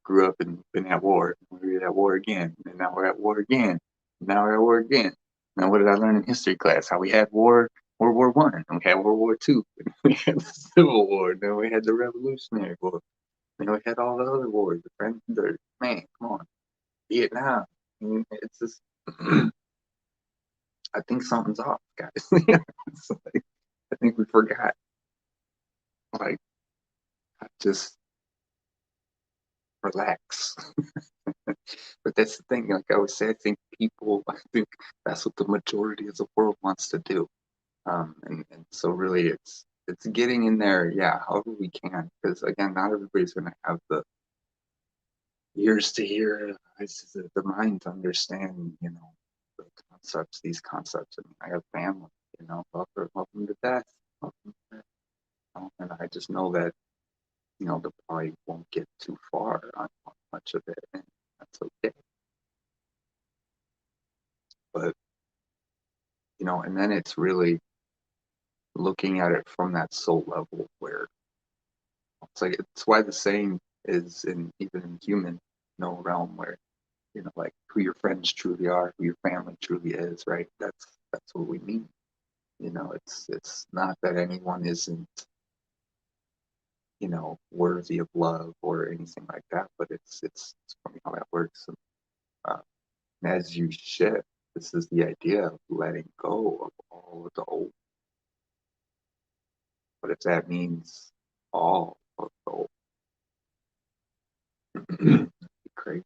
Speaker 1: grew up and been at war. We're at war again. And now we're at war again. And now we're at war again. Now, what did I learn in history class? How we had World War One, and we had World War Two, and we had the Civil War, and then we had the Revolutionary War, and then we had all the other wars. Man, come on, Vietnam. I mean, it's just, I think something's off, guys. Like, I think we forgot. Like, just relax. But that's the thing. Like I always say, I think that's what the majority of the world wants to do. And so really, it's getting in there, yeah, however we can. Because again, not everybody's going to have the ears to hear, the mind to understand, these concepts. I mean, I have family, love them to death. Love them to death. And I just know that, they probably won't get too far on much of it, and that's okay. But, and then it's really looking at it from that soul level where it's why the saying is even in human, realm where, like who your friends truly are, who your family truly is, right? That's what we mean. It's not that anyone isn't, worthy of love or anything like that, but it's funny how that works. Uh, and as you shift, this is the idea of letting go of all of the old. But if that means all of the old, it'd be crazy.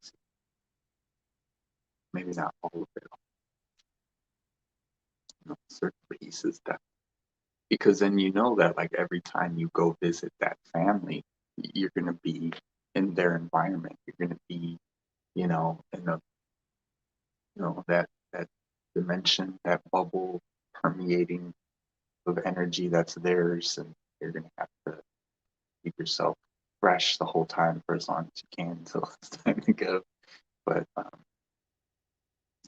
Speaker 1: Maybe not all of it. Certainly peace is death. Because then you know that like every time you go visit that family, you're going to be in their environment. You're going to be, in a, that dimension, that bubble permeating of energy that's theirs, and you're going to have to keep yourself fresh the whole time for as long as you can until it's time to go. But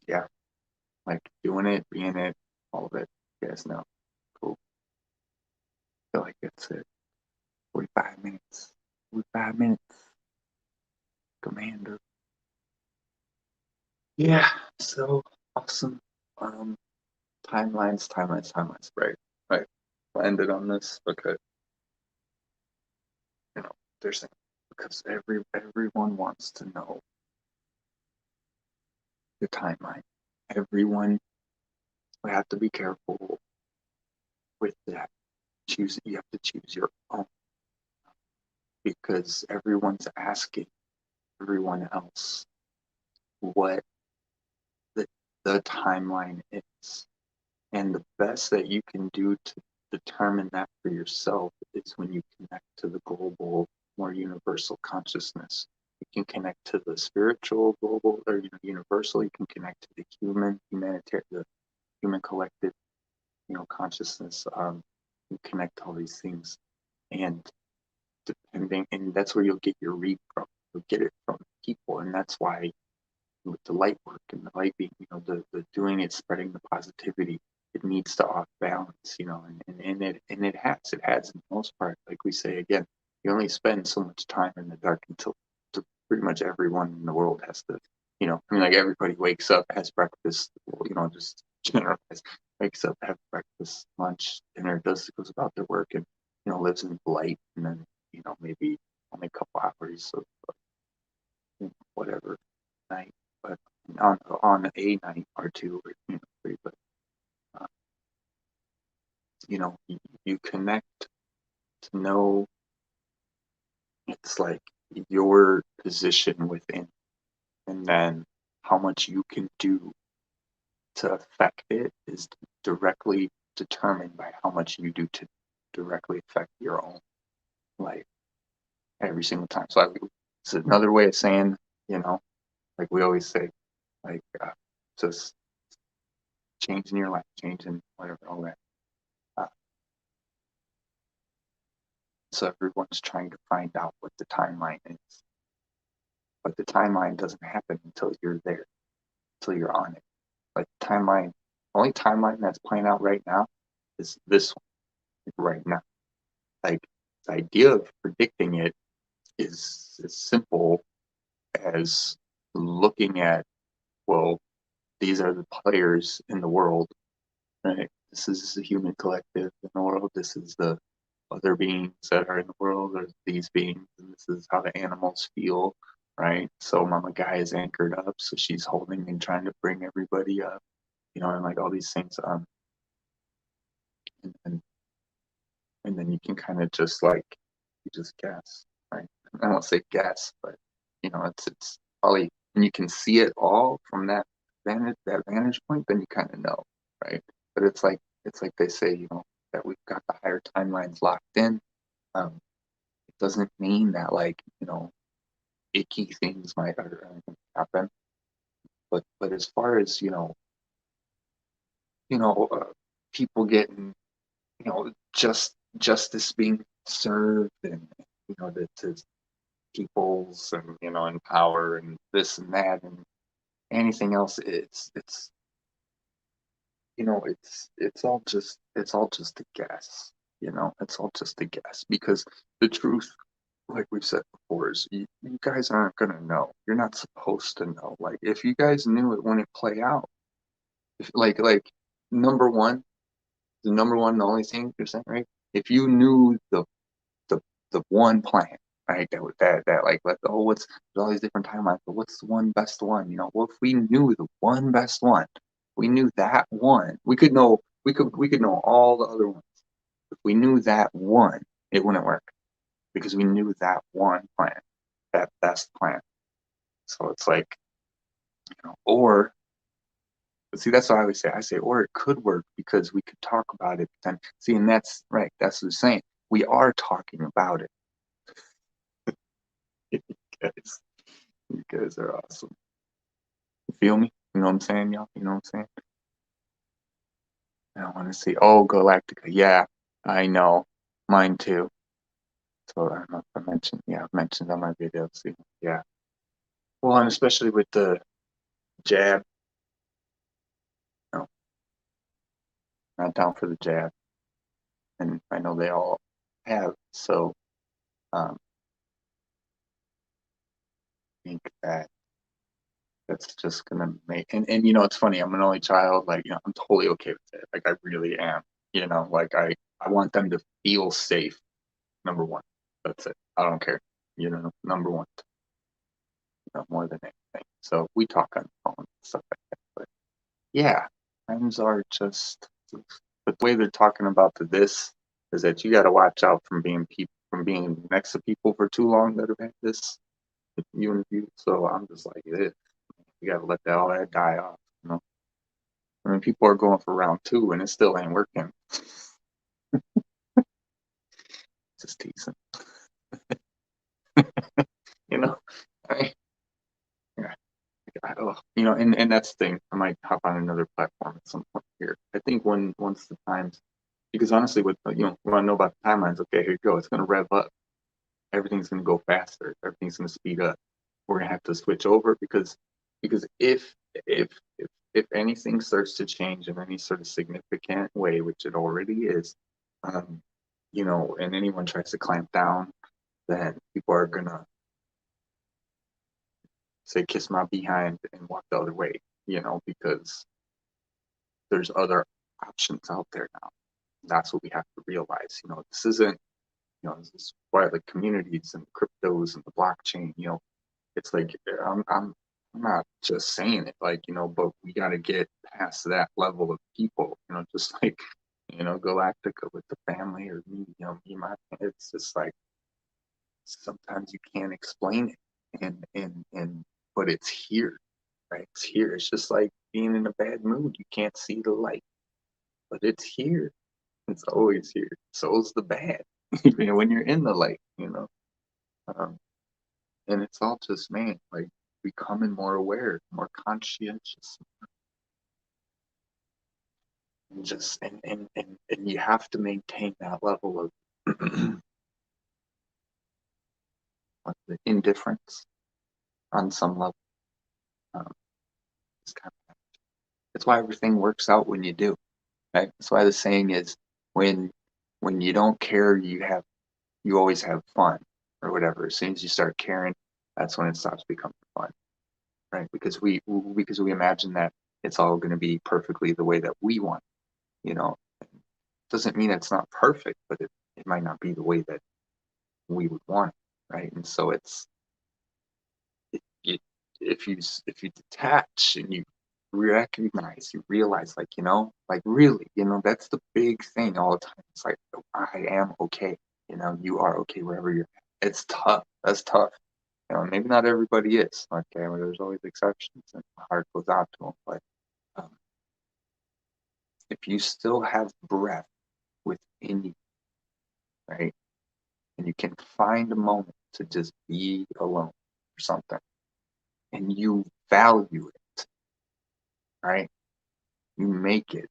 Speaker 1: yeah, like doing it, being it, all of it. You guys know. Cool. I feel like it's it. 45 minutes. 45 minutes. Commander. Yeah, so awesome. Timelines. Right. Right. I ended on this because there's because everyone wants to know the timeline. Everyone, we have to be careful with that. You have to choose your own, because everyone's asking everyone else what the timeline is. And the best that you can do to determine that for yourself is when you connect to the global, more universal consciousness. You can connect to the spiritual global, or universal. You can connect to the humanitarian, the human collective, consciousness. You connect to all these things, and and that's where you'll get your read from. You'll get it from people, and that's why with the light work and the light being, the doing it, spreading the positivity, it needs to off balance, and it has in the most part. Like we say again, you only spend so much time in the dark until pretty much everyone in the world has to, like everybody wakes up, has breakfast, just generalize, wakes up, have breakfast, lunch, dinner, goes about their work, and lives in light, and then maybe only a couple hours of whatever night, but on a night or two or three, but uh, you connect to know it's like your position within, and then how much you can do to affect it is directly determined by how much you do to directly affect your own life every single time. So it's another way of saying, like we always say, like just changing your life, changing whatever, all that. So everyone's trying to find out what the timeline is. But the timeline doesn't happen until you're there, until you're on it. Like only timeline that's playing out right now is this one, like right now. Like the idea of predicting it is as simple as looking at, well, these are the players in the world, right? This is the human collective in the world. This is the other beings that are in the world. There's these beings, and this is how the animals feel, right? So Mama Gaia is anchored up, so she's holding and trying to bring everybody up, and like all these things. And then you can kind of just like you just guess, right? I won't say guess, but it's probably, and you can see it all from that vantage point. Then you kind of know, right? But it's like they say, that we've got the higher timelines locked in. It doesn't mean that like icky things might happen, but as far as people getting justice being served, and to peoples, and in power, and this and that, and anything else, it's all just a guess. It's all just a guess, because the truth, like we've said before, is you guys aren't gonna know. You're not supposed to know. Like if you guys knew, it wouldn't play out. If, like number one, the only thing you're saying, right? If you knew the the one plan, right? That like, what's, there's all these different timelines, but what's the one best one? Well, if we knew the one best one, we knew that one, we could know all the other ones. If we knew that one, it wouldn't work, because we knew that one plan, that best plan. So it's like, or But see, that's what I always say. I say, or it could work because we could talk about it. Then see, and that's right. That's what I'm saying. We are talking about it. You guys, you guys are awesome. You feel me? You know what I'm saying, y'all? You know what I'm saying? I want to see. Oh, Galactica. Yeah, I know. Mine too. So I don't know if I mentioned. Yeah, I've mentioned on my video. See, yeah. Well, and especially with the jab. No, not down for the jab, and I know they all have. So I think that's just gonna make and you know it's funny. I'm an only child. Like I'm totally okay with it. Like I really am. Like I want them to feel safe. Number one. That's it. I don't care. Number one. More than anything. So we talk on the phone and stuff like that. But yeah, times are just. But the way they're talking about this is that you got to watch out from being next to people for too long that have had this unity. So I'm just like this. You got to let all that die off. I mean, people are going for round 2 and it still ain't working. Just teasing. you know, I, and that's the thing. I might hop on another platform at some point here. I think once the times, because honestly, what I know about the timelines. Okay, here you go. It's going to rev up. Everything's going to go faster. Everything's going to speed up. We're going to have to switch over because if if anything starts to change in any sort of significant way, which it already is, um, and anyone tries to clamp down, then people are gonna say kiss my behind and walk the other way, because there's other options out there now. That's what we have to realize. This isn't, this is why the communities and cryptos and the blockchain, it's like I'm not just saying it like, but we got to get past that level of people, just like, Galactica with the family or me, it's just like sometimes you can't explain it and but it's here, right? It's here. It's just like being in a bad mood. You can't see the light, but it's here. It's always here. So is the bad, even when you're in the light. Um, and it's all just, man, like becoming more aware, more conscientious, and just and you have to maintain that level of the indifference on some level. Um, it's kind of, that's why everything works out when you do. Right? That's why the saying is when you don't care, you always have fun or whatever. As soon as you start caring, that's when it stops becoming fun, right? Because we imagine that it's all going to be perfectly the way that we want. It doesn't mean it's not perfect, but it might not be the way that we would want it, right? And so it, if you detach and you recognize, you realize, like like really, that's the big thing all the time. It's like I am okay. You are okay wherever you're at. It's tough. That's tough. Maybe not everybody is. Okay, well, there's always exceptions, and my heart goes out to them. But um, if you still have breath within you, right, and you can find a moment to just be alone or something, and you value it, right, you make it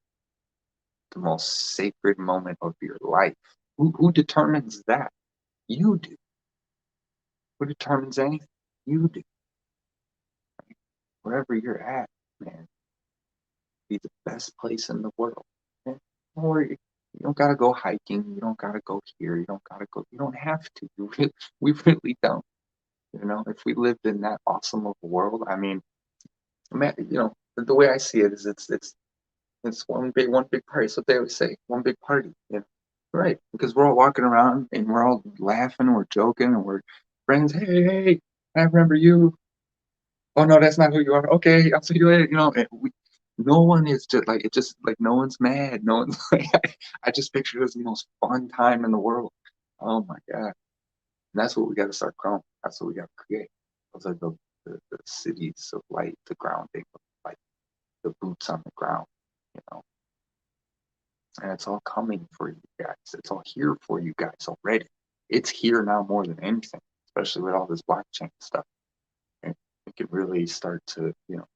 Speaker 1: the most sacred moment of your life. Who determines that? You do. Who determines anything? You do. Right? Wherever you're at, man, be the best place in the world. And don't worry, you don't gotta go hiking. You don't gotta go here. You don't gotta go. You don't have to. We really don't. If we lived in that awesome of a world, I mean, man, the way I see it is it's one big party. That's what they always say. One big party. Right? Because we're all walking around and we're all laughing, we're joking, and we're friends. Hey, I remember you. Oh no, that's not who you are. Okay, I'll see you later. No one is just like it. Just like no one's mad. No one's like. I just picture it as the most fun time in the world. Oh my god! And that's what we got to start growing. That's what we got to create. Those are the cities of light, the grounding of light, the boots on the ground, you know. And it's all coming for you guys. It's all here for you guys already. It's here now more than anything, especially with all this blockchain stuff. And it could really start to, you know,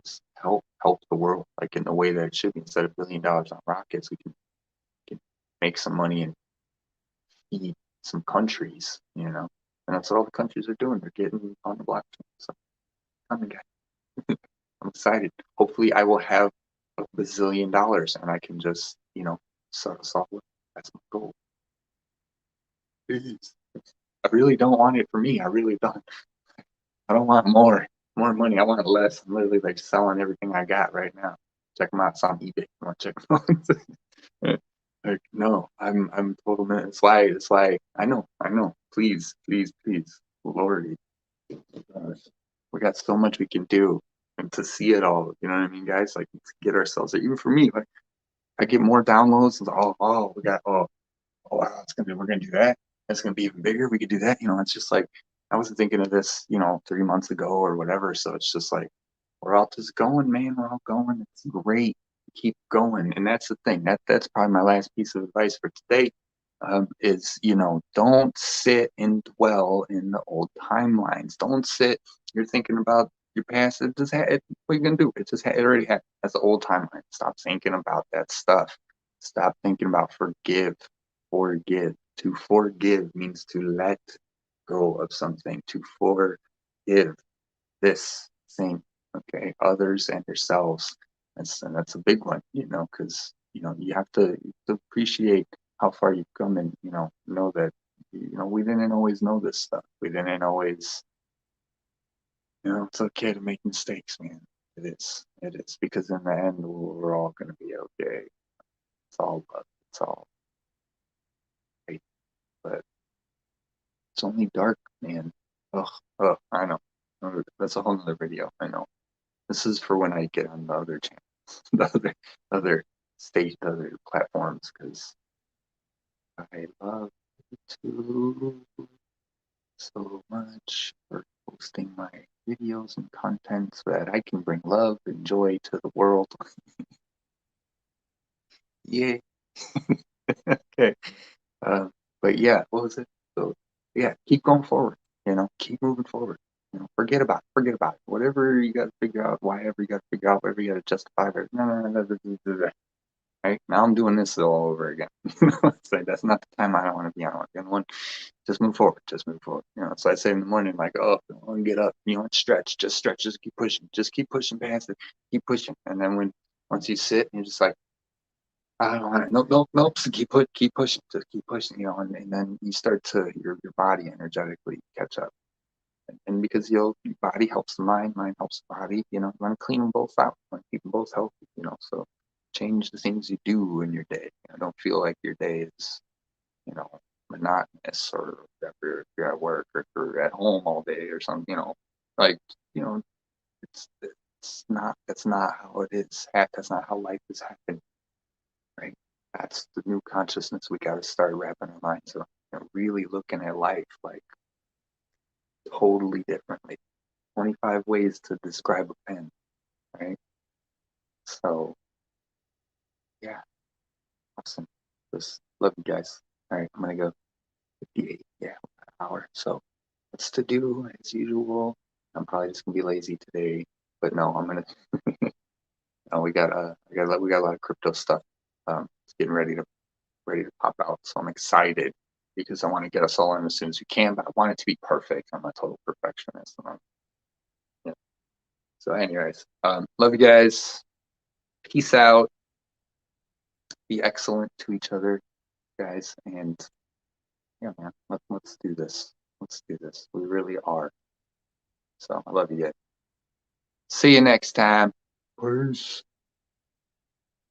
Speaker 1: just help the world like in the way that it should be. Instead of $1 billion on rockets, we can make some money and feed some countries, you know. And that's what all the countries are doing. They're getting on the blockchain. So I'm I'm excited. Hopefully I will have $1 bazillion and I can just, you know, start us off with. That's my goal. Please. I really don't want it for me. I really don't. I don't want more money. I want less. I'm literally like selling everything I got right now. Check them out. It's on eBay. I want to check them out. Like, no, I'm total man. It's like I know. Please, Lord, we got so much we can do, and to see it all, you know what I mean, guys? Like, to get ourselves there. Even for me, like, I get more downloads. We got wow, we're gonna do that. It's gonna be even bigger. We could do that. You know, it's just like I wasn't thinking of this, you know, 3 months ago or whatever. So it's just like we're all just going, man. We're all going. It's great. Keep going. And that's the thing. That's probably my last piece of advice for today. Is, you know, don't sit and dwell in the old timelines. Don't sit. You're thinking about your past. What are you gonna do? It already happened. That's the old timeline. Stop thinking about that stuff. Stop thinking about forgive. To forgive means to let go of something. To forgive this thing, okay, others and yourselves. That's a big one, you know, because you know you have to appreciate how far you've come, and you know that we didn't always know this stuff. We didn't always, it's okay to make mistakes, man. It is because in the end we're all gonna be okay. It's all love. It's all right, but it's only dark, man. Oh, I know. That's a whole other video. I know. This is for when I get on the other channels, the other platforms, because I love you too so much for posting my videos and content so that I can bring love and joy to the world. Yeah. Okay. But yeah, what was it? So yeah, keep going forward. Keep moving forward. Forget about it. Whatever you got to figure out, whatever you got to justify it. No. Right now, I'm doing this all over again. It's like that's not the time I don't want to be on again. Just move forward. So I say in the morning, like, oh, I want to get up. Stretch. Just keep pushing past it. Keep pushing, and then once you sit, you're just like, I don't want to. Nope. So keep pushing. Just keep pushing. And then you start to your body energetically catch up. And because your body helps the mind helps the body, you want to clean them both out, you want to keep them both healthy, so change the things you do in your day. Don't feel like your day is, monotonous, or if you're at work or if you're at home all day or something, like, that's not how it is. That's not how life is happening, right? That's the new consciousness we got to start wrapping our minds around, really looking at life like totally differently. 25 ways to describe a pen, right? So, yeah, awesome. Just love you guys. All right, I'm gonna go 58, yeah, an hour. So, what's to do as usual? I'm probably just gonna be lazy today, but no, I'm gonna. We got we got a lot of crypto stuff. It's getting ready to pop out, so I'm excited because I want to get us all in as soon as we can, but I want it to be perfect. I'm a total perfectionist. Yeah. So, anyways, love you guys. Peace out. Be excellent to each other, guys, and yeah, man, let's do this. Let's do this. We really are. So I love you guys. See you next time. Peace.